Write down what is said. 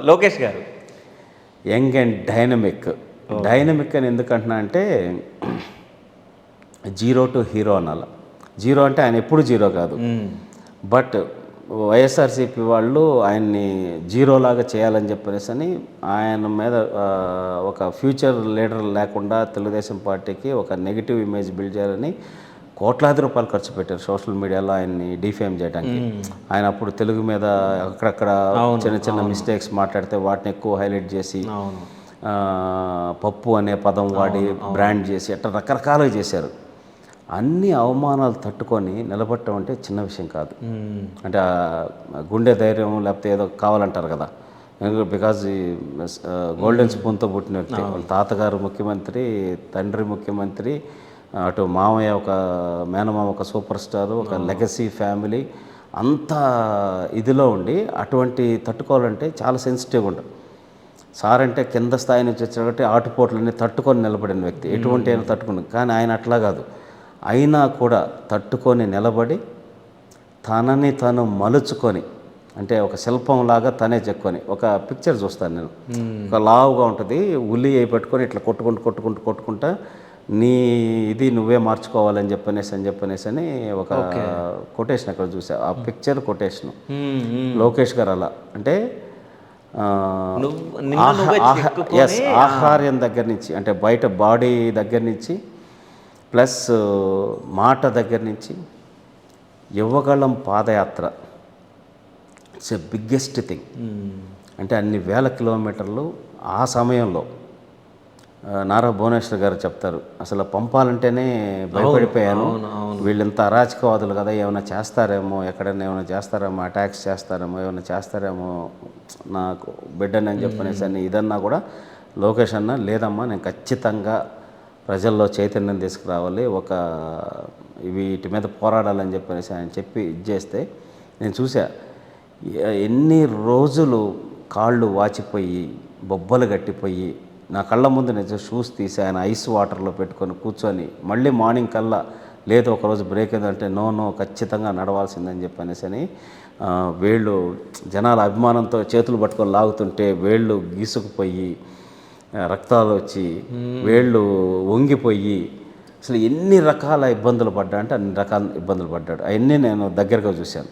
లోకేష్ గారు young and dynamic. Dynamic అని ఎందుకంటున్నా అంటే జీరో టు హీరో అనాల. జీరో అంటే ఆయన ఎప్పుడు జీరో కాదు, బట్ వైఎస్ఆర్సీపీ వాళ్ళు ఆయన్ని జీరోలాగా చేయాలని చెప్పనేసి అని ఆయన మీద ఒక ఫ్యూచర్ లీడర్ లేకుండా తెలుగుదేశం పార్టీకి ఒక నెగిటివ్ ఇమేజ్ బిల్డ్ చేయాలని కోట్లాది రూపాయలు ఖర్చు పెట్టారు సోషల్ మీడియాలో ఆయన్ని డిఫేమ్ చేయడానికి. ఆయన అప్పుడు తెలుగు మీద అక్కడక్కడ చిన్న చిన్న మిస్టేక్స్ మాట్లాడితే వాటిని ఎక్కువ హైలైట్ చేసి పప్పు అనే పదం వాడి బ్రాండ్ చేసి అట్లా రకరకాలుగా చేశారు. అన్ని అవమానాలు తట్టుకొని నిలబడటం అంటే చిన్న విషయం కాదు. అంటే గుండె ధైర్యం లేకపోతే ఏదో కావాలంటారు కదా. బికాజ్ గోల్డెన్ స్పూన్తో పుట్టిన వ్యక్తి. వాళ్ళ తాతగారు ముఖ్యమంత్రి, తండ్రి ముఖ్యమంత్రి, అటు మామయ్య ఒక మేనమామ ఒక సూపర్ స్టారు, ఒక లెగసీ ఫ్యామిలీ, అంత ఇదిలో ఉండి అటువంటి తట్టుకోవాలంటే చాలా సెన్సిటివ్గా ఉంటుంది. సార్ అంటే కింద స్థాయి నుంచి వచ్చేటట్టు ఆటుపోట్లన్నీ తట్టుకొని నిలబడిన వ్యక్తి, ఎటువంటి అయినా తట్టుకుని. కానీ ఆయన అట్లా కాదు, అయినా కూడా తట్టుకొని నిలబడి తనని తను మలుచుకొని, అంటే ఒక శిల్పంలాగా తనే చెక్కొని. ఒక పిక్చర్ చూస్తాను నేను, ఒక లావుగా ఉంటుంది, ఉల్లి అయి పెట్టుకొని ఇట్లా కొట్టుకుంటా నీ ఇది నువ్వే మార్చుకోవాలని చెప్పనేసి అని ఒక కొటేషన్ అక్కడ చూసా. ఆ పిక్చర్ కొటేషన్ లోకేష్ గారు అలా అంటే ఆహార్యం దగ్గర నుంచి, అంటే బయట బాడీ దగ్గర నుంచి ప్లస్ మాట దగ్గర నుంచి యువగళం పాదయాత్ర ఇట్స్ ఎ బిగ్గెస్ట్ థింగ్. అంటే అన్ని వేల కిలోమీటర్లు ఆ సమయంలో నారా భువనేశ్వర్ గారు చెప్తారు, అసలు పంపాలంటేనే భయపడిపోయాను, వీళ్ళంత అరాచకవాదులు కదా, ఏమైనా చేస్తారేమో, ఎక్కడైనా ఏమైనా చేస్తారేమో, అటాక్స్ చేస్తారేమో, ఏమైనా చేస్తారేమో నాకు బిడ్డని అని చెప్పనేసి అని ఇదన్నా కూడా లోకేష్ అన్న లేదమ్మా, నేను ఖచ్చితంగా ప్రజల్లో చైతన్యం తీసుకురావాలి, ఒక వీటి మీద పోరాడాలని చెప్పనేసి ఆయన చెప్పి ఇది చేస్తే నేను చూసా. ఎన్ని రోజులు కాళ్ళు వాచిపోయి బొబ్బలు గట్టిపోయి నా కళ్ళ ముందు నేను షూస్ తీసి ఆయన ఐస్ వాటర్లో పెట్టుకొని కూర్చొని మళ్ళీ మార్నింగ్ కల్లా లేదు ఒకరోజు బ్రేక్ ఏదంటే నో ఖచ్చితంగా నడవాల్సిందని చెప్పనేసి అని వేళ్ళు జనాల అభిమానంతో చేతులు పట్టుకొని లాగుతుంటే వేళ్ళు గీసుకుపోయి రక్తాలు వచ్చి వేళ్ళు వంగిపోయి అసలు ఎన్ని రకాల ఇబ్బందులు పడ్డా అంటే అన్ని రకాల ఇబ్బందులు పడ్డాడు. అవన్నీ నేను దగ్గరగా చూశాను.